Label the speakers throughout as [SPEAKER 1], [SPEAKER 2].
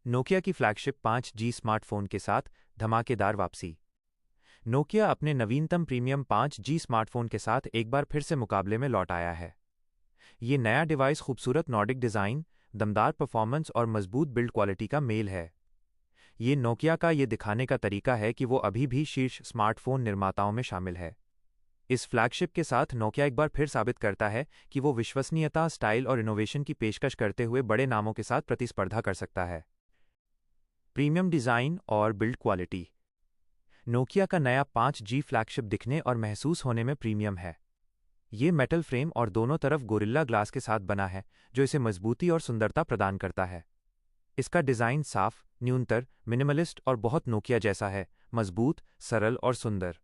[SPEAKER 1] Nokia की flagship 5G smartphone के साथ धमाकेदार वापसी। नोकिया अपने नवीनतम प्रीमियम 5G स्मार्टफोन के साथ एक बार फिर से मुकाबले में लौट आया है। ये नया डिवाइस खूबसूरत नॉर्डिक डिज़ाइन, दमदार परफॉर्मेंस और मजबूत बिल्ड क्वालिटी का मेल है। ये नोकिया का ये दिखाने का तरीका है कि वो अभी भी शीर्ष स्मार्टफोन निर्माताओं में शामिल है। इस फ्लैगशिप के साथ नोकिया एक बार फिर साबित करता है कि वो विश्वसनीयता, स्टाइल और इनोवेशन की पेशकश करते हुए बड़े नामों के साथ प्रतिस्पर्धा कर सकता है। प्रीमियम डिज़ाइन और बिल्ड क्वालिटी। नोकिया का नया 5G फ्लैगशिप दिखने और महसूस होने में प्रीमियम है। ये मेटल फ्रेम और दोनों तरफ गोरिल्ला ग्लास के साथ बना है, जो इसे मजबूती और सुंदरता प्रदान करता है। इसका डिज़ाइन साफ, न्यूनतर, मिनिमलिस्ट और बहुत नोकिया जैसा है, मजबूत, सरल और सुंदर।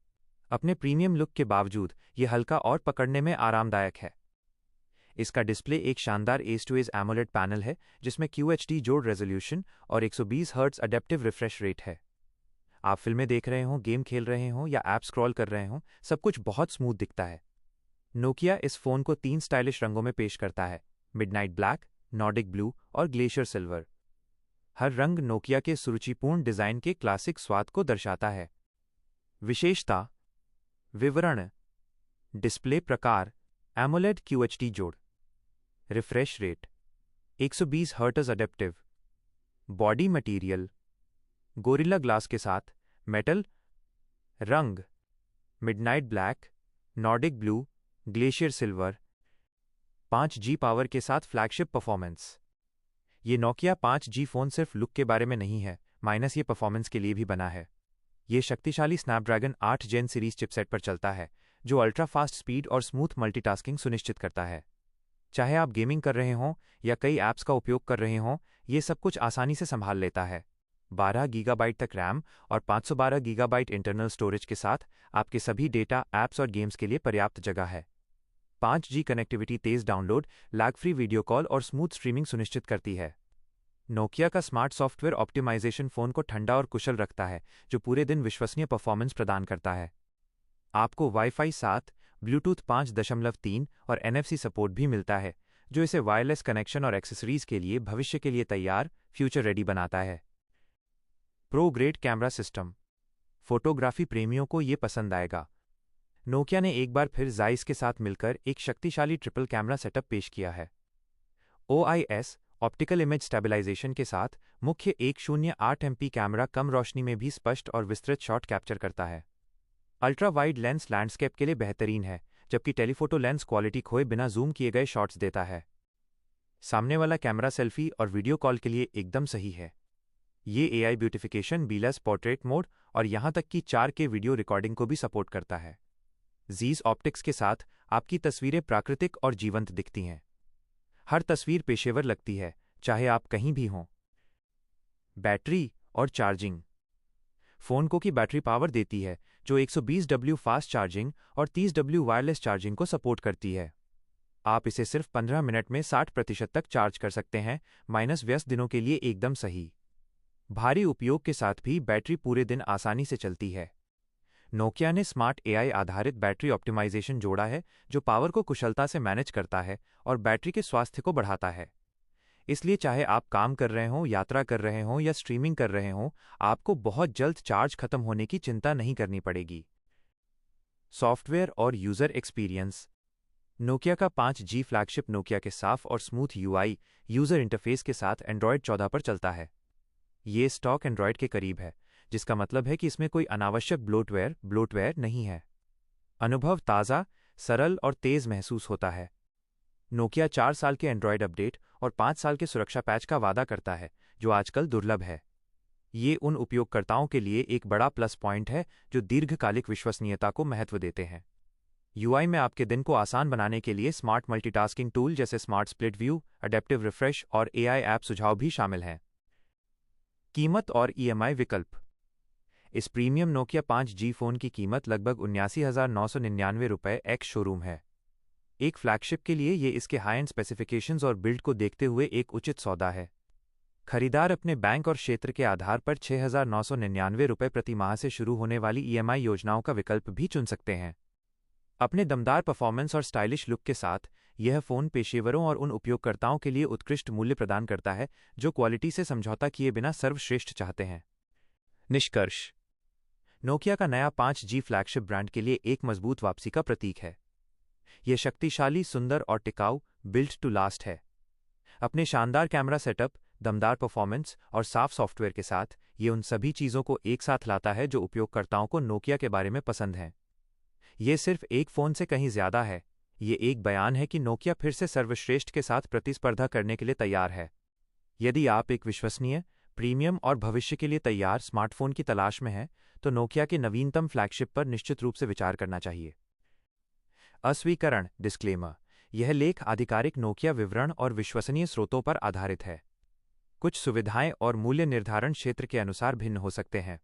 [SPEAKER 1] अपने प्रीमियम लुक के बावजूद ये हल्का और पकड़ने में आरामदायक है। इसका डिस्प्ले एक शानदार एज-टू-एज एमोलेड पैनल है, जिसमें QHD जोड़ रेजोल्यूशन और 120 हर्ट्ज अडेप्टिव रिफ्रेश रेट है। आप फिल्में देख रहे हों, गेम खेल रहे हों या ऐप स्क्रॉल कर रहे हों, सब कुछ बहुत स्मूथ दिखता है। नोकिया इस फ़ोन को 3 स्टाइलिश रंगों में पेश करता है: मिडनाइट ब्लैक, नॉर्डिक ब्लू और ग्लेशियर सिल्वर। हर रंग नोकिया के सुरुचिपूर्ण डिज़ाइन के क्लासिक स्वाद को दर्शाता है। विशेषता, विवरण, डिस्प्ले प्रकार, एमोलेड QHD जोड़, refresh rate, 120 hertz adaptive, body material, gorilla glass के साथ, मेटल, रंग, midnight black, Nordic blue, glacier silver, 5G power के साथ फ्लैगशिप परफॉर्मेंस। ये नोकिया 5G फ़ोन सिर्फ लुक के बारे में नहीं है, माइनस ये परफॉर्मेंस के लिए भी बना है। ये शक्तिशाली स्नैपड्रैगन 8 जेन सीरीज चिपसेट पर चलता है, जो अल्ट्रा फास्ट स्पीड और स्मूथ मल्टीटास्किंग सुनिश्चित करता है। चाहे आप गेमिंग कर रहे हों या कई ऐप्स का उपयोग कर रहे हों, ये सब कुछ आसानी से संभाल लेता है। 12 गीगाबाइट तक रैम और 512 गीगाबाइट इंटरनल स्टोरेज के साथ आपके सभी डेटा, ऐप्स और गेम्स के लिए पर्याप्त जगह है। 5G कनेक्टिविटी, तेज़ download, lag free video call और स्मूथ स्ट्रीमिंग सुनिश्चित करती है। नोकिया का स्मार्ट सॉफ्टवेयर ऑप्टिमाइजेशन फ़ोन को ठंडा और कुशल रखता है, जो पूरे दिन विश्वसनीय परफॉर्मेंस प्रदान करता है। आपको वाईफाई 7, ब्लूटूथ 5.3 और NFC सपोर्ट भी मिलता है, जो इसे वायरलेस कनेक्शन और एक्सेसरीज के लिए भविष्य के लिए तैयार, फ्यूचर रेडी बनाता है। Pro grade camera system. Photography प्रेमियों को ये पसंद आएगा। नोकिया ने एक बार फिर जाइस के साथ मिलकर एक शक्तिशाली ट्रिपल कैमरा सेटअप पेश किया है। OIS ऑप्टिकल इमेज स्टेबलाइजेशन के साथ मुख्य 108 MP कैमरा कम रोशनी में भी स्पष्ट और विस्तृत शॉट कैप्चर करता है। अल्ट्रा वाइड लेंस लैंडस्केप के लिए बेहतरीन है, जबकि टेलीफोटो लेंस क्वालिटी खोए बिना जूम किए गए शॉट्स देता है। सामने वाला कैमरा सेल्फी और वीडियो कॉल के लिए एकदम सही है। ये AI ब्यूटिफिकेशन, बीलेस पोर्ट्रेट मोड और यहाँ तक कि 4K वीडियो रिकॉर्डिंग को भी सपोर्ट करता है। जीज ऑप्टिक्स के साथ आपकी तस्वीरें प्राकृतिक और जीवंत दिखती हैं। हर तस्वीर पेशेवर लगती है, चाहे आप कहीं भी हों। बैटरी और चार्जिंग। फ़ोन को की बैटरी पावर देती है, जो 120W फास्ट चार्जिंग और 30W वायरलेस चार्जिंग को सपोर्ट करती है। आप इसे सिर्फ 15 मिनट में 60% तक चार्ज कर सकते हैं, माइनस व्यस्त दिनों के लिए एकदम सही। भारी उपयोग के साथ भी बैटरी पूरे दिन आसानी से चलती है। नोकिया ने स्मार्ट AI आधारित बैटरी ऑप्टिमाइजेशन जोड़ा है, जो पावर को कुशलता से मैनेज करता है और बैटरी के स्वास्थ्य को बढ़ाता है। इसलिए चाहे आप काम कर रहे हों, यात्रा कर रहे हों या स्ट्रीमिंग कर रहे हों, आपको बहुत जल्द चार्ज खत्म होने की चिंता नहीं करनी पड़ेगी। सॉफ्टवेयर और यूज़र एक्सपीरियंस। नोकिया का 5G फ्लैगशिप नोकिया के साफ और स्मूथ UI यूज़र इंटरफेस के साथ एंड्रॉयड 14 पर चलता है। ये स्टॉक एंड्रॉयड के करीब है, जिसका मतलब है कि इसमें कोई अनावश्यक ब्लोटवेयर नहीं है। अनुभव ताज़ा, सरल और तेज़ महसूस होता है। नोकिया 4 साल के एंड्रॉयड अपडेट और 5 साल के सुरक्षा पैच का वादा करता है, जो आजकल दुर्लभ है। ये उन उपयोगकर्ताओं के लिए एक बड़ा प्लस पॉइंट है जो दीर्घकालिक विश्वसनीयता को महत्व देते हैं। UI में आपके दिन को आसान बनाने के लिए स्मार्ट मल्टीटास्किंग टूल जैसे smart split view, adaptive refresh और AI ऐप सुझाव भी शामिल हैं। कीमत और EMI विकल्प। इस प्रीमियम नोकिया 5G फ़ोन की कीमत लगभग 79,999 रुपये एक्स शोरूम है। एक फ्लैगशिप के लिए ये इसके हाई एंड स्पेसिफिकेशंस और बिल्ड को देखते हुए एक उचित सौदा है। खरीदार अपने बैंक और क्षेत्र के आधार पर 6,999 रुपये प्रति माह से शुरू होने वाली EMI योजनाओं का विकल्प भी चुन सकते हैं। अपने दमदार परफॉर्मेंस और स्टाइलिश लुक के साथ यह फ़ोन पेशेवरों और उन उपयोगकर्ताओं के लिए उत्कृष्ट मूल्य प्रदान करता है जो क्वालिटी से समझौता किए बिना सर्वश्रेष्ठ चाहते हैं। निष्कर्ष: नोकिया का नया 5G फ्लैगशिप ब्रांड के लिए एक मजबूत वापसी का प्रतीक है। यह शक्तिशाली, सुंदर और टिकाऊ, बिल्ट टू लास्ट है। अपने शानदार कैमरा सेटअप, दमदार परफॉर्मेंस और साफ सॉफ्टवेयर के साथ, ये उन सभी चीज़ों को एक साथ लाता है जो उपयोगकर्ताओं को नोकिया के बारे में पसंद हैं। ये सिर्फ एक फ़ोन से कहीं ज़्यादा है। ये एक बयान है कि नोकिया फिर से सर्वश्रेष्ठ के साथ प्रतिस्पर्धा करने के लिए तैयार है। यदि आप एक विश्वसनीय, प्रीमियम और भविष्य के लिए तैयार स्मार्टफोन की तलाश में हैं, तो नोकिया के नवीनतम फ्लैगशिप पर निश्चित रूप से विचार करना चाहिए। अस्वीकरण डिस्क्लेमर: यह लेख आधिकारिक नोकिया विवरण और विश्वसनीय स्रोतों पर आधारित है। कुछ सुविधाएं और मूल्य निर्धारण क्षेत्र के अनुसार भिन्न हो सकते हैं।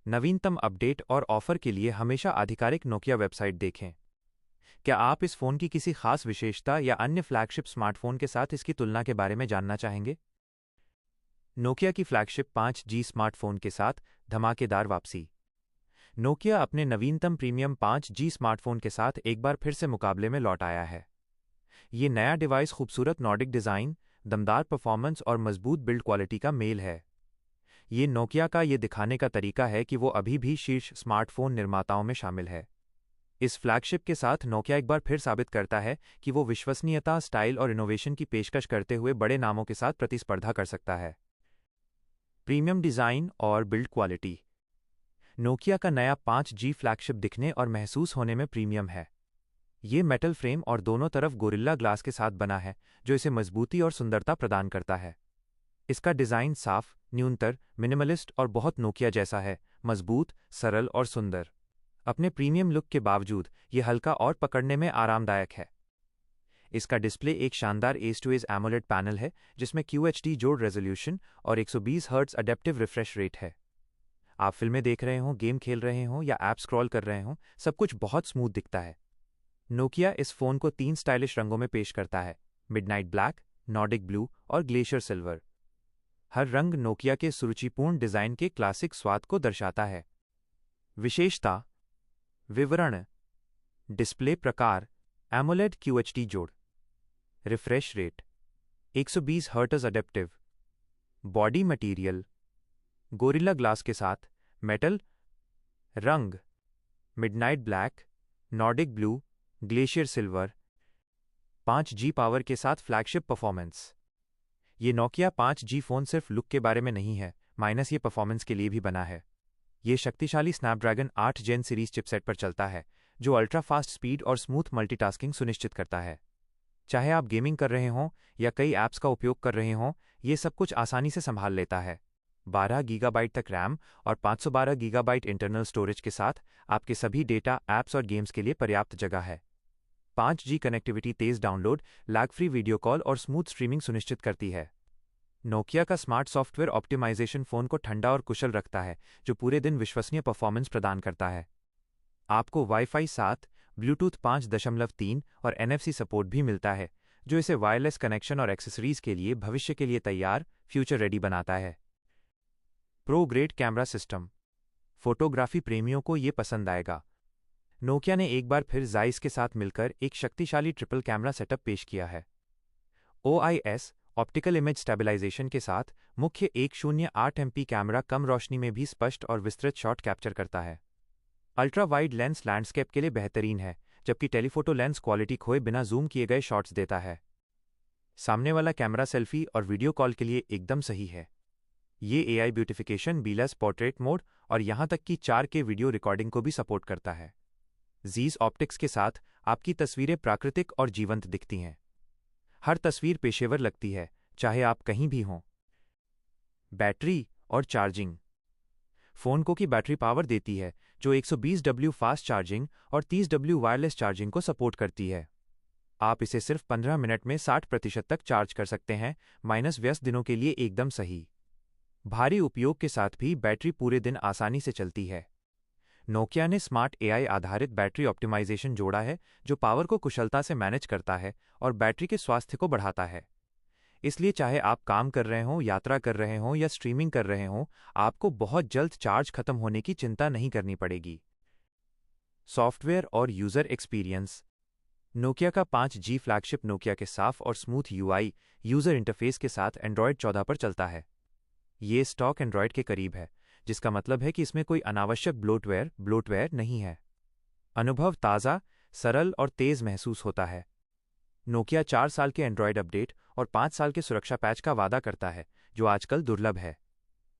[SPEAKER 1] नवीनतम अपडेट और ऑफर के लिए हमेशा आधिकारिक नोकिया वेबसाइट देखें। क्या आप इस फ़ोन की किसी खास विशेषता या अन्य फ्लैगशिप स्मार्टफोन के साथ इसकी तुलना के बारे में जानना चाहेंगे? नोकिया की फ्लैगशिप 5G स्मार्टफोन के साथ धमाकेदार वापसी। नोकिया अपने नवीनतम प्रीमियम 5G स्मार्टफोन के साथ एक बार फिर से मुकाबले में लौट आया है। ये नया डिवाइस खूबसूरत नॉर्डिक डिज़ाइन, दमदार परफॉर्मेंस और मजबूत बिल्ड क्वालिटी का मेल है। ये नोकिया का ये दिखाने का तरीका है कि वो अभी भी शीर्ष स्मार्टफोन निर्माताओं में शामिल है। इस फ्लैगशिप के साथ नोकिया एक बार फिर साबित करता है कि वो विश्वसनीयता, स्टाइल और इनोवेशन की पेशकश करते हुए बड़े नामों के साथ प्रतिस्पर्धा कर सकता है। प्रीमियम डिज़ाइन और बिल्ड क्वालिटी। नोकिया का नया 5G फ्लैगशिप दिखने और महसूस होने में प्रीमियम है। ये मेटल फ्रेम और दोनों तरफ गोरिल्ला ग्लास के साथ बना है, जो इसे मजबूती और सुंदरता प्रदान करता है। इसका डिज़ाइन साफ, न्यूनतर, मिनिमलिस्ट और बहुत नोकिया जैसा है, मजबूत, सरल और सुंदर। अपने प्रीमियम लुक के बावजूद ये हल्का और पकड़ने में आरामदायक है। इसका डिस्प्ले एक शानदार edge to edge AMOLED panel है, जिसमें QHD जोड़ रेजोल्यूशन और 120 हर्ट्ज अडेप्टिव रिफ्रेश रेट है। आप फिल्में देख रहे हों, गेम खेल रहे हों या ऐप स्क्रॉल कर रहे हों, सब कुछ बहुत स्मूथ दिखता है। नोकिया इस फ़ोन को 3 स्टाइलिश रंगों में पेश करता है: मिडनाइट ब्लैक, नॉर्डिक ब्लू और ग्लेशियर सिल्वर। हर रंग नोकिया के सुरुचिपूर्ण डिज़ाइन के क्लासिक स्वाद को दर्शाता है। विशेषता विवरण: डिस्प्ले प्रकार एमोलेड QHD जोड़, refresh rate 120 hertz adaptive, body material gorilla glass के साथ मेटल, रंग midnight black, Nordic blue, glacier silver. 5G power के साथ फ्लैगशिप परफॉर्मेंस। ये नोकिया 5G फ़ोन सिर्फ लुक के बारे में नहीं है, माइनस ये परफॉर्मेंस के लिए भी बना है। ये शक्तिशाली स्नैपड्रैगन 8 जेन सीरीज चिपसेट पर चलता है, जो अल्ट्रा फास्ट स्पीड और स्मूथ मल्टीटास्किंग सुनिश्चित करता है। चाहे आप गेमिंग कर रहे हों या कई ऐप्स का उपयोग कर रहे हों, ये सब कुछ आसानी से संभाल लेता है। 12 गीगाबाइट तक रैम और 512 गीगाबाइट इंटरनल स्टोरेज के साथ आपके सभी डेटा, ऐप्स और गेम्स के लिए पर्याप्त जगह है। 5G कनेक्टिविटी, तेज़ download, lag free video call और स्मूथ स्ट्रीमिंग सुनिश्चित करती है। नोकिया का स्मार्ट सॉफ्टवेयर ऑप्टिमाइजेशन फ़ोन को ठंडा और कुशल रखता है, जो पूरे दिन विश्वसनीय परफॉर्मेंस प्रदान करता है। आपको वाईफाई 7, ब्लूटूथ 5.3 और NFC सपोर्ट भी मिलता है, जो इसे वायरलेस कनेक्शन और एक्सेसरीज के लिए भविष्य के लिए तैयार, फ्यूचर रेडी बनाता है। Pro grade camera system. Photography प्रेमियों को ये पसंद आएगा। नोकिया ने एक बार फिर जाइस के साथ मिलकर एक शक्तिशाली ट्रिपल कैमरा सेटअप पेश किया है। OIS ऑप्टिकल इमेज स्टेबलाइजेशन के साथ मुख्य 108 MP कैमरा कम रोशनी में भी स्पष्ट और विस्तृत शॉट कैप्चर करता है। अल्ट्रा वाइड लेंस लैंडस्केप के लिए बेहतरीन है, जबकि टेलीफोटो लेंस क्वालिटी खोए बिना जूम किए गए शॉट्स देता है। सामने वाला कैमरा सेल्फी और वीडियो कॉल के लिए एकदम सही है। ये AI ब्यूटिफिकेशन, बीलेस पोर्ट्रेट मोड और यहाँ तक कि 4K वीडियो रिकॉर्डिंग को भी सपोर्ट करता है। जीस ऑप्टिक्स के साथ आपकी तस्वीरें प्राकृतिक और जीवंत दिखती हैं। हर तस्वीर पेशेवर लगती है, चाहे आप कहीं भी हों। बैटरी और चार्जिंग। फ़ोन को की बैटरी पावर देती है, जो 120W फास्ट चार्जिंग और 30W वायरलेस चार्जिंग को सपोर्ट करती है। आप इसे सिर्फ 15 मिनट में 60% तक चार्ज कर सकते हैं, माइनस व्यस्त दिनों के लिए एकदम सही। भारी उपयोग के साथ भी बैटरी पूरे दिन आसानी से चलती है। नोकिया ने स्मार्ट AI आधारित बैटरी ऑप्टिमाइजेशन जोड़ा है, जो पावर को कुशलता से मैनेज करता है और बैटरी के स्वास्थ्य को बढ़ाता है। इसलिए चाहे आप काम कर रहे हों, यात्रा कर रहे हों या स्ट्रीमिंग कर रहे हों, आपको बहुत जल्द चार्ज खत्म होने की चिंता नहीं करनी पड़ेगी। सॉफ्टवेयर और यूज़र एक्सपीरियंस। नोकिया का 5G फ्लैगशिप नोकिया के साफ और स्मूथ यूआई यूज़र इंटरफेस के साथ एंड्रॉयड 14 पर चलता है। ये स्टॉक एंड्रॉयड के करीब है, जिसका मतलब है कि इसमें कोई अनावश्यक ब्लोटवेयर नहीं है। अनुभव ताज़ा, सरल और तेज़ महसूस होता है। नोकिया 4 साल के एंड्रॉयड अपडेट और 5 साल के सुरक्षा पैच का वादा करता है, जो आजकल दुर्लभ है।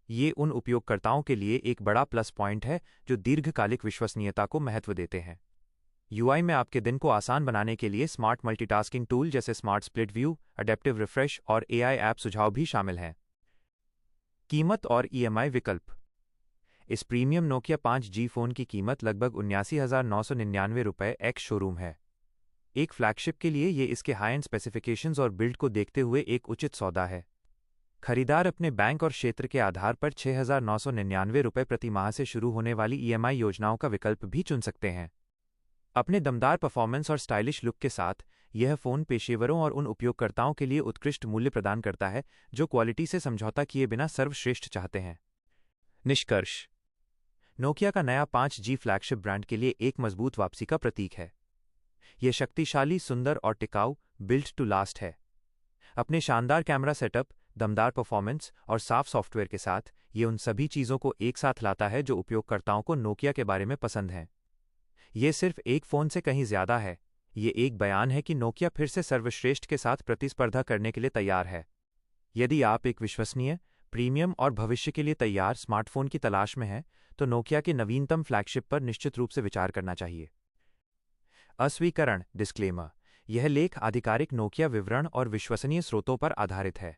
[SPEAKER 1] ये उन उपयोगकर्ताओं के लिए एक बड़ा प्लस पॉइंट है जो दीर्घकालिक विश्वसनीयता को महत्व देते हैं। यूआई में आपके दिन को आसान बनाने के लिए स्मार्ट मल्टीटास्किंग टूल जैसे smart split view, adaptive refresh और एआई ऐप सुझाव भी शामिल हैं। कीमत और ईएमआई विकल्प। इस प्रीमियम नोकिया 5G फ़ोन की कीमत लगभग 79,999 रुपये एक्स शोरूम है। एक फ्लैगशिप के लिए ये इसके हाई एंड स्पेसिफिकेशंस और बिल्ड को देखते हुए एक उचित सौदा है। खरीदार अपने बैंक और क्षेत्र के आधार पर 6,999 रुपये प्रति माह से शुरू होने वाली ईएमआई योजनाओं का विकल्प भी चुन सकते हैं। अपने दमदार परफॉर्मेंस और स्टाइलिश लुक के साथ यह फ़ोन पेशेवरों और उन उपयोगकर्ताओं के लिए उत्कृष्ट मूल्य प्रदान करता है जो क्वालिटी से समझौता किए बिना सर्वश्रेष्ठ चाहते हैं। निष्कर्ष। नोकिया का नया 5G फ्लैगशिप ब्रांड के लिए एक मजबूत वापसी का प्रतीक है। यह शक्तिशाली, सुंदर और टिकाऊ बिल्ट टू लास्ट है। अपने शानदार कैमरा सेटअप, दमदार परफॉर्मेंस और साफ सॉफ्टवेयर के साथ ये उन सभी चीज़ों को एक साथ लाता है जो उपयोगकर्ताओं को नोकिया के बारे में पसंद हैं। ये सिर्फ एक फ़ोन से कहीं ज़्यादा है। ये एक बयान है कि नोकिया फिर से सर्वश्रेष्ठ के साथ प्रतिस्पर्धा करने के लिए तैयार है। यदि आप एक विश्वसनीय, प्रीमियम और भविष्य के लिए तैयार स्मार्टफोन की तलाश में हैं, तो नोकिया के नवीनतम फ्लैगशिप पर निश्चित रूप से विचार करना चाहिए। अस्वीकरण डिस्क्लेमर। यह लेख आधिकारिक नोकिया विवरण और विश्वसनीय स्रोतों पर आधारित है।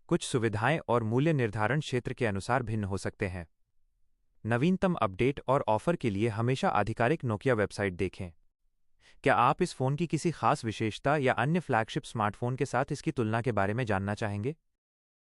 [SPEAKER 1] कुछ सुविधाएं और मूल्य निर्धारण क्षेत्र के अनुसार भिन्न हो सकते हैं। नवीनतम अपडेट और ऑफर के लिए हमेशा आधिकारिक नोकिया वेबसाइट देखें। क्या आप इस फ़ोन की किसी खास विशेषता या अन्य फ्लैगशिप स्मार्टफोन के साथ इसकी तुलना के बारे में जानना चाहेंगे?